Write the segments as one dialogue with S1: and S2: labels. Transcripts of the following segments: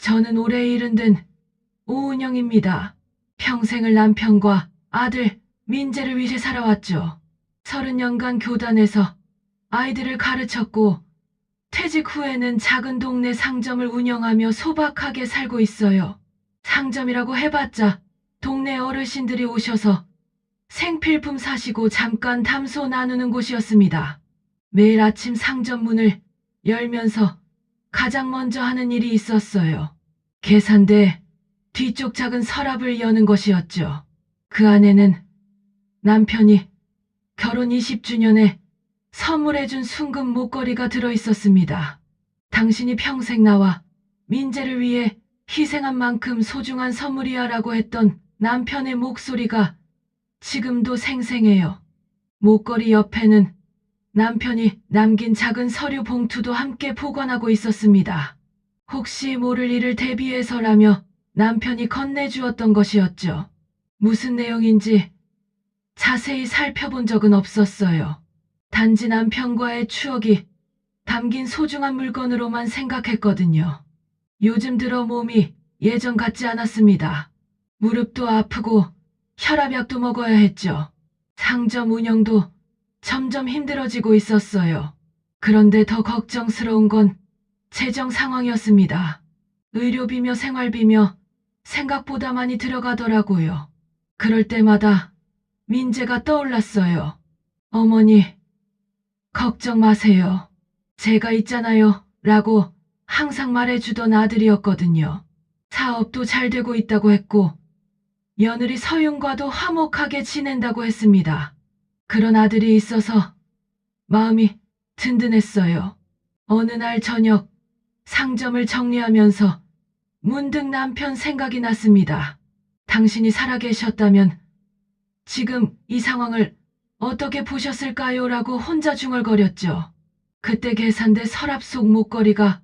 S1: 저는 올해 70된 오은영입니다. 평생을 남편과 아들 민재를 위해 살아왔죠. 30년간 교단에서 아이들을 가르쳤고 퇴직 후에는 작은 동네 상점을 운영하며 소박하게 살고 있어요. 상점이라고 해봤자 동네 어르신들이 오셔서 생필품 사시고 잠깐 담소 나누는 곳이었습니다. 매일 아침 상점 문을 열면서 가장 먼저 하는 일이 있었어요. 계산대 뒤쪽 작은 서랍을 여는 것이었죠. 그 안에는 남편이 결혼 20주년에 선물해준 순금 목걸이가 들어있었습니다. 당신이 평생 나와 민재를 위해 희생한 만큼 소중한 선물이야 라고 했던 남편의 목소리가 지금도 생생해요. 목걸이 옆에는 남편이 남긴 작은 서류 봉투도 함께 보관하고 있었습니다. 혹시 모를 일을 대비해서라며 남편이 건네주었던 것이었죠. 무슨 내용인지 자세히 살펴본 적은 없었어요. 단지 남편과의 추억이 담긴 소중한 물건으로만 생각했거든요. 요즘 들어 몸이 예전 같지 않았습니다. 무릎도 아프고 혈압약도 먹어야 했죠. 상점 운영도 점점 힘들어지고 있었어요. 그런데 더 걱정스러운 건 재정 상황이었습니다. 의료비며 생활비며 생각보다 많이 들어가더라고요. 그럴 때마다 민재가 떠올랐어요. 어머니, 걱정 마세요. 제가 있잖아요. 라고 항상 말해주던 아들이었거든요. 사업도 잘 되고 있다고 했고 며느리 서윤과도 화목하게 지낸다고 했습니다. 그런 아들이 있어서 마음이 든든했어요. 어느 날 저녁 상점을 정리하면서 문득 남편 생각이 났습니다. 당신이 살아계셨다면 지금 이 상황을 어떻게 보셨을까요? 라고 혼자 중얼거렸죠. 그때 계산대 서랍 속 목걸이가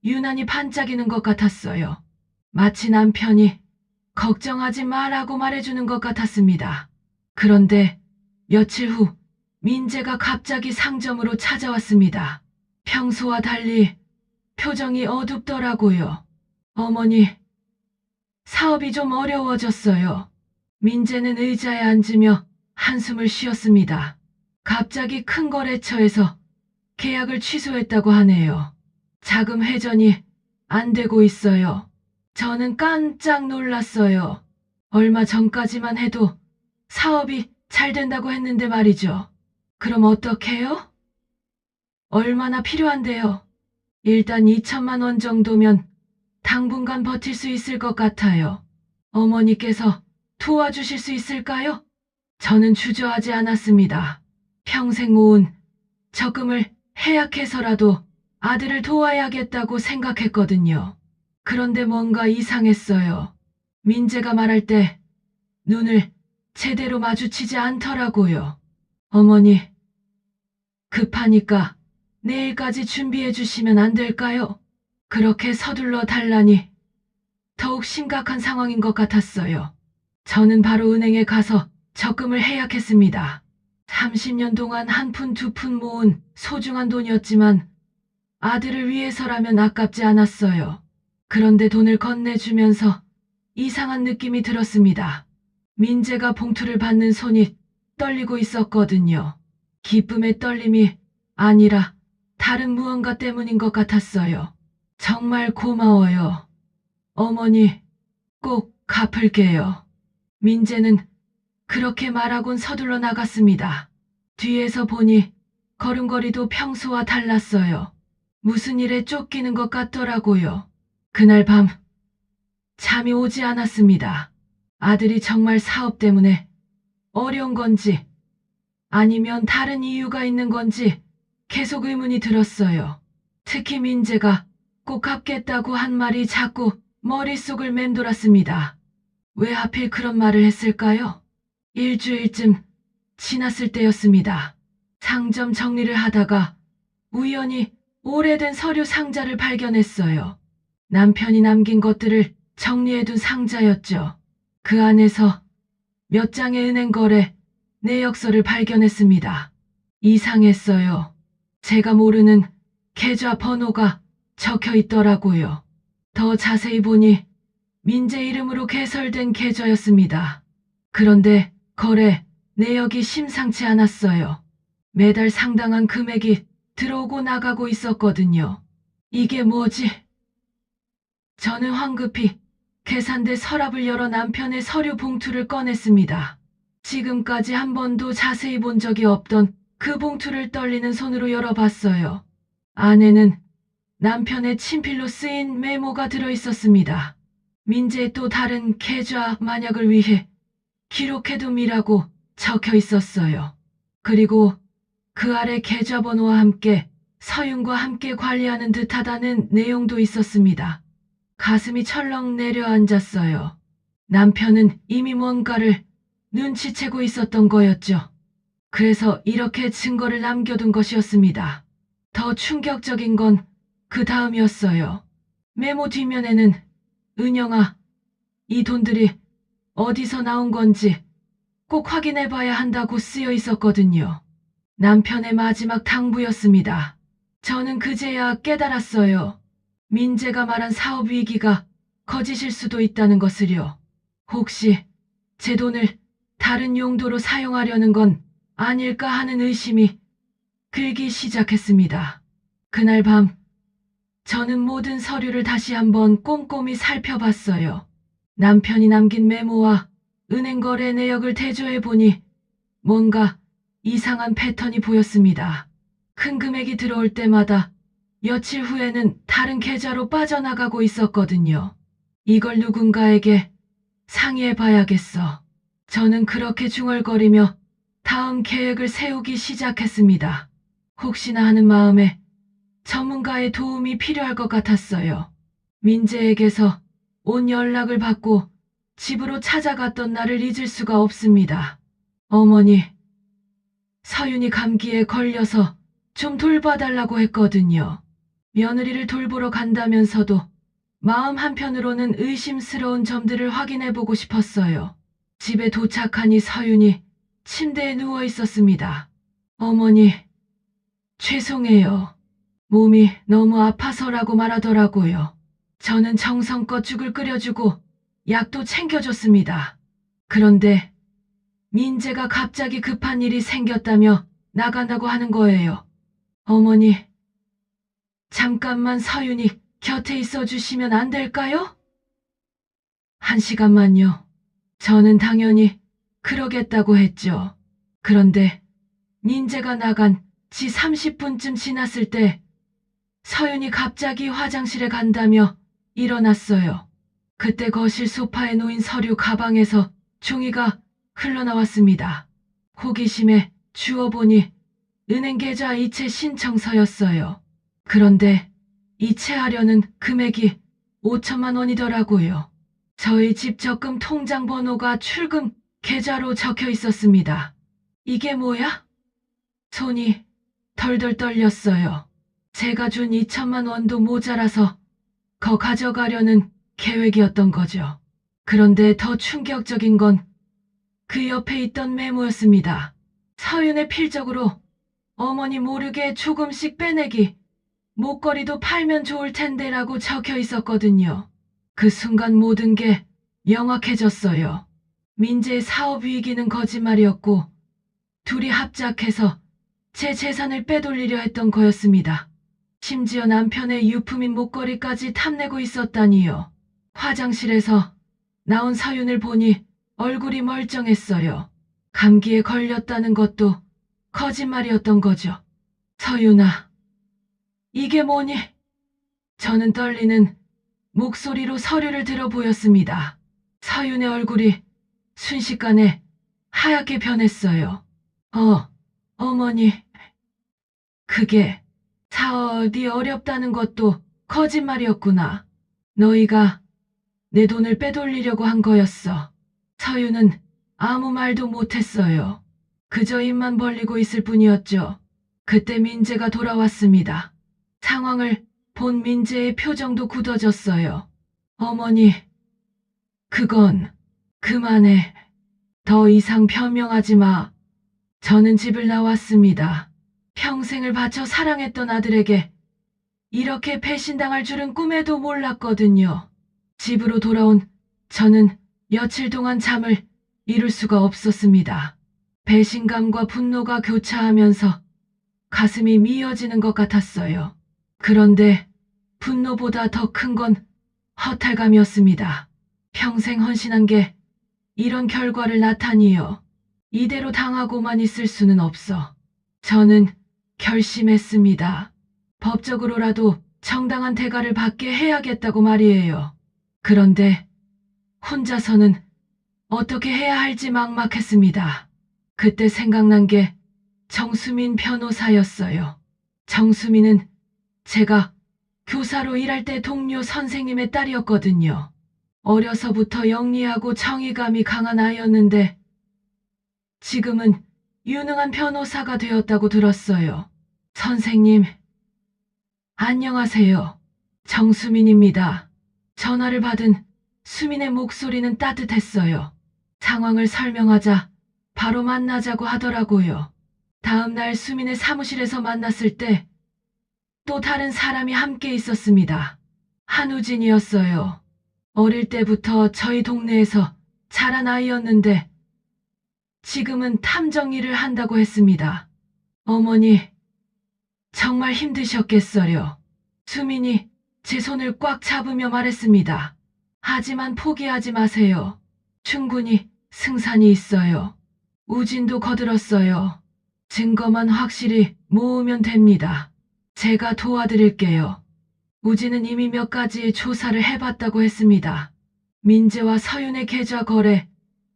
S1: 유난히 반짝이는 것 같았어요. 마치 남편이 걱정하지 마라고 말해주는 것 같았습니다. 그런데 며칠 후 민재가 갑자기 상점으로 찾아왔습니다. 평소와 달리 표정이 어둡더라고요. 어머니, 사업이 좀 어려워졌어요. 민재는 의자에 앉으며 한숨을 쉬었습니다. 갑자기 큰 거래처에서 계약을 취소했다고 하네요. 자금 회전이 안 되고 있어요. 저는 깜짝 놀랐어요. 얼마 전까지만 해도 사업이 잘 된다고 했는데 말이죠. 그럼 어떡해요? 얼마나 필요한데요? 일단 2천만 원 정도면 당분간 버틸 수 있을 것 같아요. 어머니께서 도와주실 수 있을까요? 저는 주저하지 않았습니다. 평생 모은 적금을 해약해서라도 아들을 도와야겠다고 생각했거든요. 그런데 뭔가 이상했어요. 민재가 말할 때 눈을 제대로 마주치지 않더라고요. 어머니, 급하니까 내일까지 준비해 주시면 안 될까요? 그렇게 서둘러 달라니 더욱 심각한 상황인 것 같았어요. 저는 바로 은행에 가서 적금을 해약했습니다. 30년 동안 한 푼 두 푼 모은 소중한 돈이었지만 아들을 위해서라면 아깝지 않았어요. 그런데 돈을 건네주면서 이상한 느낌이 들었습니다. 민재가 봉투를 받는 손이 떨리고 있었거든요. 기쁨의 떨림이 아니라 다른 무언가 때문인 것 같았어요. 정말 고마워요. 어머니, 꼭 갚을게요. 민재는 그렇게 말하곤 서둘러 나갔습니다. 뒤에서 보니 걸음걸이도 평소와 달랐어요. 무슨 일에 쫓기는 것 같더라고요. 그날 밤 잠이 오지 않았습니다. 아들이 정말 사업 때문에 어려운 건지 아니면 다른 이유가 있는 건지 계속 의문이 들었어요. 특히 민재가 꼭 갚겠다고 한 말이 자꾸 머릿속을 맴돌았습니다. 왜 하필 그런 말을 했을까요? 일주일쯤 지났을 때였습니다. 상점 정리를 하다가 우연히 오래된 서류 상자를 발견했어요. 남편이 남긴 것들을 정리해둔 상자였죠. 그 안에서 몇 장의 은행 거래 내역서를 발견했습니다. 이상했어요. 제가 모르는 계좌 번호가 적혀 있더라고요. 더 자세히 보니 민재 이름으로 개설된 계좌였습니다. 그런데 거래 내역이 심상치 않았어요. 매달 상당한 금액이 들어오고 나가고 있었거든요. 이게 뭐지? 저는 황급히 계산대 서랍을 열어 남편의 서류 봉투를 꺼냈습니다. 지금까지 한 번도 자세히 본 적이 없던 그 봉투를 떨리는 손으로 열어봤어요. 안에는 남편의 친필로 쓰인 메모가 들어있었습니다. 민재의 또 다른 계좌 만약을 위해 기록해둠이라고 적혀 있었어요. 그리고 그 아래 계좌번호와 함께 서윤과 함께 관리하는 듯하다는 내용도 있었습니다. 가슴이 철렁 내려앉았어요. 남편은 이미 뭔가를 눈치채고 있었던 거였죠. 그래서 이렇게 증거를 남겨둔 것이었습니다. 더 충격적인 건 그 다음이었어요. 메모 뒷면에는 은영아, 이 돈들이 어디서 나온 건지 꼭 확인해봐야 한다고 쓰여 있었거든요. 남편의 마지막 당부였습니다. 저는 그제야 깨달았어요. 민재가 말한 사업 위기가 거짓일 수도 있다는 것을요. 혹시 제 돈을 다른 용도로 사용하려는 건 아닐까 하는 의심이 들기 시작했습니다. 그날 밤 저는 모든 서류를 다시 한번 꼼꼼히 살펴봤어요. 남편이 남긴 메모와 은행 거래 내역을 대조해보니 뭔가 이상한 패턴이 보였습니다. 큰 금액이 들어올 때마다 며칠 후에는 다른 계좌로 빠져나가고 있었거든요. 이걸 누군가에게 상의해봐야겠어. 저는 그렇게 중얼거리며 다음 계획을 세우기 시작했습니다. 혹시나 하는 마음에 전문가의 도움이 필요할 것 같았어요. 민재에게서 온 연락을 받고 집으로 찾아갔던 날을 잊을 수가 없습니다. 어머니, 서윤이 감기에 걸려서 좀 돌봐달라고 했거든요. 며느리를 돌보러 간다면서도 마음 한편으로는 의심스러운 점들을 확인해보고 싶었어요. 집에 도착하니 서윤이 침대에 누워 있었습니다. 어머니, 죄송해요. 몸이 너무 아파서라고 말하더라고요. 저는 정성껏 죽을 끓여주고 약도 챙겨줬습니다. 그런데 민재가 갑자기 급한 일이 생겼다며 나간다고 하는 거예요. 어머니, 잠깐만 서윤이 곁에 있어 주시면 안 될까요? 1시간만요. 저는 당연히 그러겠다고 했죠. 그런데 민재가 나간 지 30분쯤 지났을 때 서윤이 갑자기 화장실에 간다며 일어났어요. 그때 거실 소파에 놓인 서류 가방에서 종이가 흘러나왔습니다. 호기심에 주워보니 은행 계좌 이체 신청서였어요. 그런데 이체하려는 금액이 5천만 원이더라고요. 저희 집 적금 통장 번호가 출금 계좌로 적혀 있었습니다. 이게 뭐야? 손이 덜덜 떨렸어요. 제가 준 2천만 원도 모자라서 거 가져가려는 계획이었던 거죠. 그런데 더 충격적인 건 그 옆에 있던 메모였습니다. 서윤의 필적으로 어머니 모르게 조금씩 빼내기, 목걸이도 팔면 좋을 텐데라고 적혀 있었거든요. 그 순간 모든 게 명확해졌어요. 민재의 사업 위기는 거짓말이었고 둘이 합작해서 제 재산을 빼돌리려 했던 거였습니다. 심지어 남편의 유품인 목걸이까지 탐내고 있었다니요. 화장실에서 나온 서윤을 보니 얼굴이 멀쩡했어요. 감기에 걸렸다는 것도 거짓말이었던 거죠. 서윤아, 이게 뭐니? 저는 떨리는 목소리로 서류를 들어 보였습니다. 서윤의 얼굴이 순식간에 하얗게 변했어요. 어머니, 그게 사업이 어렵다는 것도 거짓말이었구나. 너희가 내 돈을 빼돌리려고 한 거였어. 서윤은 아무 말도 못했어요. 그저 입만 벌리고 있을 뿐이었죠. 그때 민재가 돌아왔습니다. 상황을 본 민재의 표정도 굳어졌어요. 어머니, 그건 그만해. 더 이상 변명하지 마. 저는 집을 나왔습니다. 평생을 바쳐 사랑했던 아들에게 이렇게 배신당할 줄은 꿈에도 몰랐거든요. 집으로 돌아온 저는 며칠 동안 잠을 이룰 수가 없었습니다. 배신감과 분노가 교차하면서 가슴이 미어지는 것 같았어요. 그런데 분노보다 더 큰 건 허탈감이었습니다. 평생 헌신한 게 이런 결과를 낳다니요. 이대로 당하고만 있을 수는 없어. 저는 결심했습니다. 법적으로라도 정당한 대가를 받게 해야겠다고 말이에요. 그런데 혼자서는 어떻게 해야 할지 막막했습니다. 그때 생각난 게 정수민 변호사였어요. 정수민은 제가 교사로 일할 때 동료 선생님의 딸이었거든요. 어려서부터 영리하고 정의감이 강한 아이였는데 지금은 유능한 변호사가 되었다고 들었어요. 선생님, 안녕하세요. 정수민입니다. 전화를 받은 수민의 목소리는 따뜻했어요. 상황을 설명하자 바로 만나자고 하더라고요. 다음 날 수민의 사무실에서 만났을 때 또 다른 사람이 함께 있었습니다. 한우진이었어요. 어릴 때부터 저희 동네에서 자란 아이였는데 지금은 탐정 일을 한다고 했습니다. 어머니, 정말 힘드셨겠어요. 수민이 제 손을 꽉 잡으며 말했습니다. 하지만 포기하지 마세요. 충분히 승산이 있어요. 우진도 거들었어요. 증거만 확실히 모으면 됩니다. 제가 도와드릴게요. 우진은 이미 몇 가지의 조사를 해봤다고 했습니다. 민재와 서윤의 계좌 거래,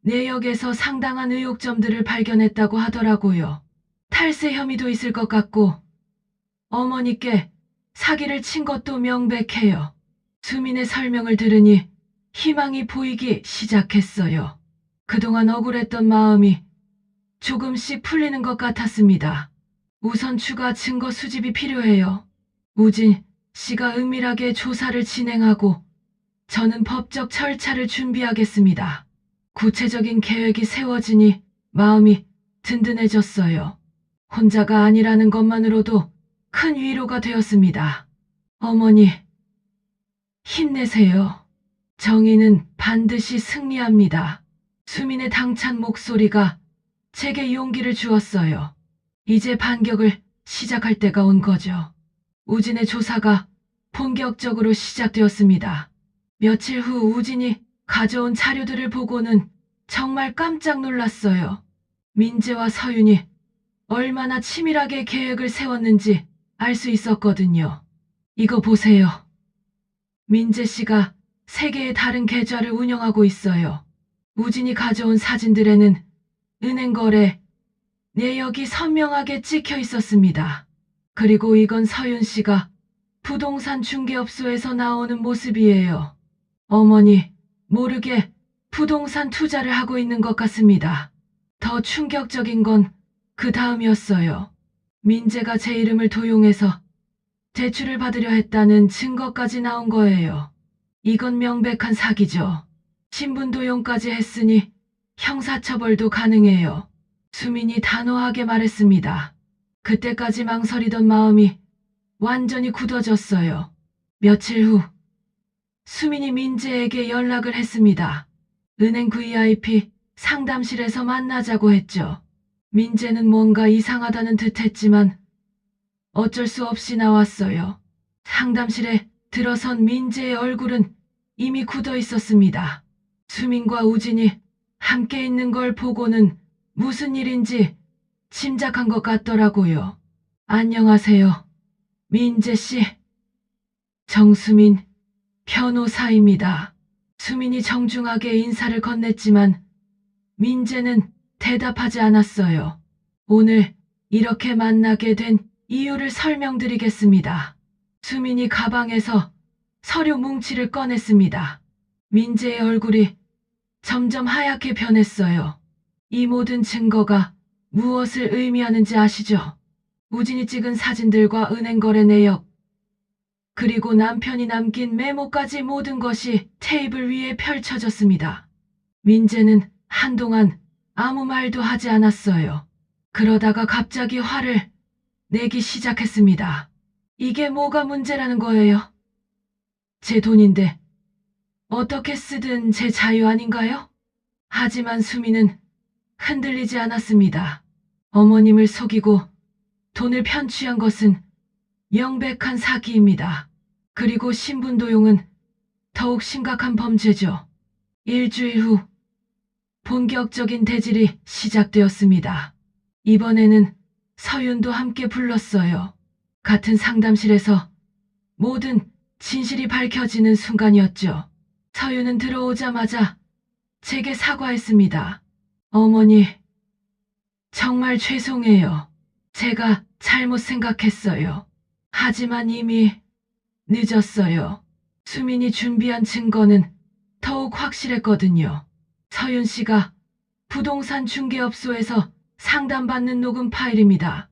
S1: 내역에서 상당한 의혹점들을 발견했다고 하더라고요. 탈세 혐의도 있을 것 같고 어머니께 사기를 친 것도 명백해요. 수민의 설명을 들으니 희망이 보이기 시작했어요. 그동안 억울했던 마음이 조금씩 풀리는 것 같았습니다. 우선 추가 증거 수집이 필요해요. 우진 씨가 은밀하게 조사를 진행하고 저는 법적 절차를 준비하겠습니다. 구체적인 계획이 세워지니 마음이 든든해졌어요. 혼자가 아니라는 것만으로도 큰 위로가 되었습니다. 어머니, 힘내세요. 정의는 반드시 승리합니다. 수민의 당찬 목소리가 제게 용기를 주었어요. 이제 반격을 시작할 때가 온 거죠. 우진의 조사가 본격적으로 시작되었습니다. 며칠 후 우진이 가져온 자료들을 보고는 정말 깜짝 놀랐어요. 민재와 서윤이 얼마나 치밀하게 계획을 세웠는지 알 수 있었거든요. 이거 보세요. 민재 씨가 3개의 다른 계좌를 운영하고 있어요. 우진이 가져온 사진들에는 은행 거래, 내역이 선명하게 찍혀 있었습니다. 그리고 이건 서윤 씨가 부동산 중개업소에서 나오는 모습이에요. 어머니, 모르게 부동산 투자를 하고 있는 것 같습니다. 더 충격적인 건 그 다음이었어요. 민재가 제 이름을 도용해서 대출을 받으려 했다는 증거까지 나온 거예요. 이건 명백한 사기죠. 신분 도용까지 했으니 형사처벌도 가능해요. 수민이 단호하게 말했습니다. 그때까지 망설이던 마음이 완전히 굳어졌어요. 며칠 후 수민이 민재에게 연락을 했습니다. 은행 VIP 상담실에서 만나자고 했죠. 민재는 뭔가 이상하다는 듯 했지만 어쩔 수 없이 나왔어요. 상담실에 들어선 민재의 얼굴은 이미 굳어 있었습니다. 수민과 우진이 함께 있는 걸 보고는 무슨 일인지 짐작한 것 같더라고요. 안녕하세요. 민재 씨. 정수민 변호사입니다. 수민이 정중하게 인사를 건넸지만 민재는 대답하지 않았어요. 오늘 이렇게 만나게 된 이유를 설명드리겠습니다. 수민이 가방에서 서류 뭉치를 꺼냈습니다. 민재의 얼굴이 점점 하얗게 변했어요. 이 모든 증거가 무엇을 의미하는지 아시죠? 우진이 찍은 사진들과 은행 거래 내역, 그리고 남편이 남긴 메모까지 모든 것이 테이블 위에 펼쳐졌습니다. 민재는 한동안 아무 말도 하지 않았어요. 그러다가 갑자기 화를 내기 시작했습니다. 이게 뭐가 문제라는 거예요? 제 돈인데 어떻게 쓰든 제 자유 아닌가요? 하지만 수미는 흔들리지 않았습니다. 어머님을 속이고 돈을 편취한 것은 명백한 사기입니다. 그리고 신분도용은 더욱 심각한 범죄죠. 일주일 후 본격적인 대질이 시작되었습니다. 이번에는 서윤도 함께 불렀어요. 같은 상담실에서 모든 진실이 밝혀지는 순간이었죠. 서윤은 들어오자마자 제게 사과했습니다. 어머니, 정말 죄송해요. 제가 잘못 생각했어요. 하지만 이미 늦었어요. 수민이 준비한 증거는 더욱 확실했거든요. 서윤 씨가 부동산 중개업소에서 상담받는 녹음 파일입니다.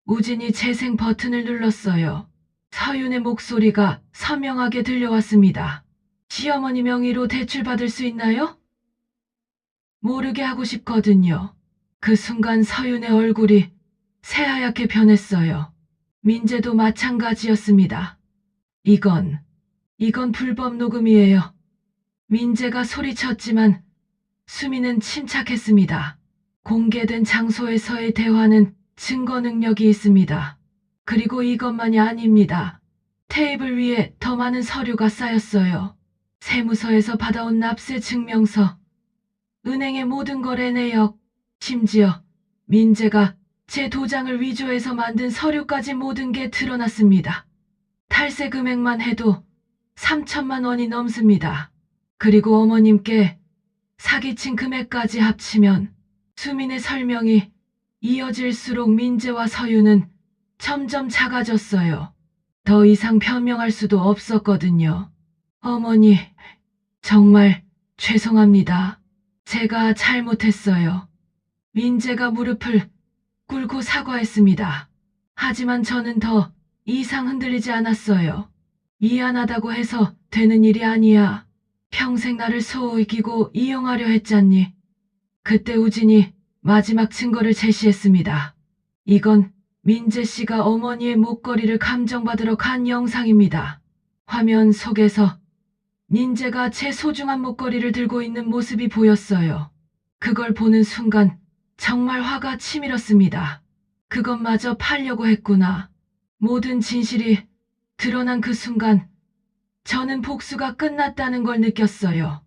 S1: 우진이 재생 버튼을 눌렀어요. 서윤의 목소리가 선명하게 들려왔습니다. 시어머니 명의로 대출받을 수 있나요? 모르게 하고 싶거든요. 그 순간 서윤의 얼굴이 새하얗게 변했어요. 민재도 마찬가지였습니다. 이건 불법 녹음이에요. 민재가 소리쳤지만 수미는 침착했습니다. 공개된 장소에서의 대화는 증거 능력이 있습니다. 그리고 이것만이 아닙니다. 테이블 위에 더 많은 서류가 쌓였어요. 세무서에서 받아온 납세 증명서, 은행의 모든 거래 내역, 심지어 민재가 제 도장을 위조해서 만든 서류까지 모든 게 드러났습니다. 탈세 금액만 해도 3천만 원이 넘습니다. 그리고 어머님께 사기친 금액까지 합치면 수민의 설명이 이어질수록 민재와 서윤은 점점 작아졌어요. 더 이상 변명할 수도 없었거든요. 어머니, 정말 죄송합니다. 제가 잘못했어요. 민재가 무릎을 꿇고 사과했습니다. 하지만 저는 더 이상 흔들리지 않았어요. 미안하다고 해서 되는 일이 아니야. 평생 나를 속이고 이용하려 했잖니. 그때 우진이 마지막 증거를 제시했습니다. 이건 민재 씨가 어머니의 목걸이를 감정받으러 간 영상입니다. 화면 속에서 민재가 제 소중한 목걸이를 들고 있는 모습이 보였어요. 그걸 보는 순간 정말 화가 치밀었습니다. 그것마저 팔려고 했구나. 모든 진실이 드러난 그 순간 저는 복수가 끝났다는 걸 느꼈어요.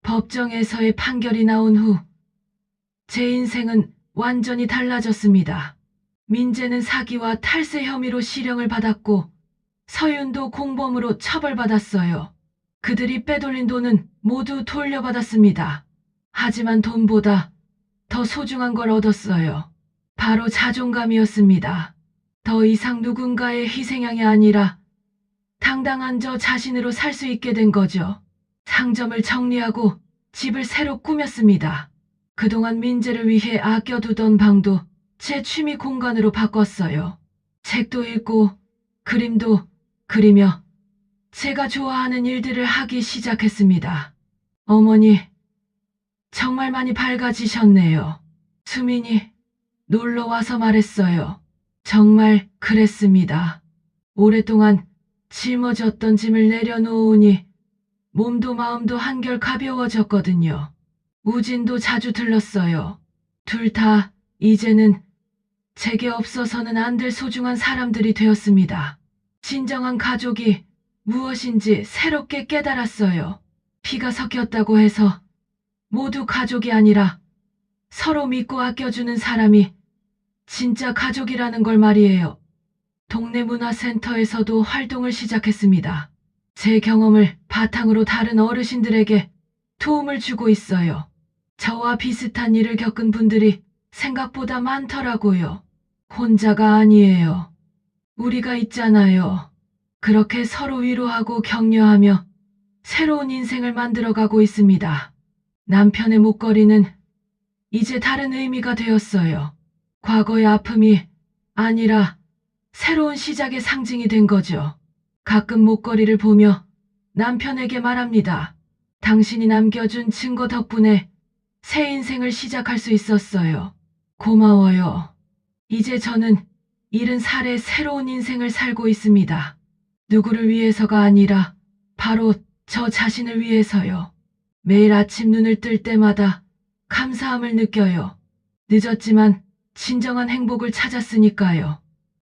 S1: 법정에서의 판결이 나온 후 제 인생은 완전히 달라졌습니다. 민재는 사기와 탈세 혐의로 실형을 받았고 서윤도 공범으로 처벌받았어요. 그들이 빼돌린 돈은 모두 돌려받았습니다. 하지만 돈보다 더 소중한 걸 얻었어요. 바로 자존감이었습니다. 더 이상 누군가의 희생양이 아니라 당당한 저 자신으로 살 수 있게 된 거죠. 상점을 정리하고 집을 새로 꾸몄습니다. 그동안 민재를 위해 아껴두던 방도 제 취미 공간으로 바꿨어요. 책도 읽고 그림도 그리며 제가 좋아하는 일들을 하기 시작했습니다. 어머니, 정말 많이 밝아지셨네요. 수민이 놀러와서 말했어요. 정말 그랬습니다. 오랫동안 짊어졌던 짐을 내려놓으니 몸도 마음도 한결 가벼워졌거든요. 우진도 자주 들렀어요. 둘 다 이제는 제게 없어서는 안 될 소중한 사람들이 되었습니다. 진정한 가족이 무엇인지 새롭게 깨달았어요. 피가 섞였다고 해서 모두 가족이 아니라 서로 믿고 아껴주는 사람이 진짜 가족이라는 걸 말이에요. 동네 문화센터에서도 활동을 시작했습니다. 제 경험을 바탕으로 다른 어르신들에게 도움을 주고 있어요. 저와 비슷한 일을 겪은 분들이 생각보다 많더라고요. 혼자가 아니에요. 우리가 있잖아요. 그렇게 서로 위로하고 격려하며 새로운 인생을 만들어가고 있습니다. 남편의 목걸이는 이제 다른 의미가 되었어요. 과거의 아픔이 아니라 새로운 시작의 상징이 된 거죠. 가끔 목걸이를 보며 남편에게 말합니다. 당신이 남겨준 증거 덕분에 새 인생을 시작할 수 있었어요. 고마워요. 이제 저는 70살의 새로운 인생을 살고 있습니다. 누구를 위해서가 아니라 바로 저 자신을 위해서요. 매일 아침 눈을 뜰 때마다 감사함을 느껴요. 늦었지만 진정한 행복을 찾았으니까요.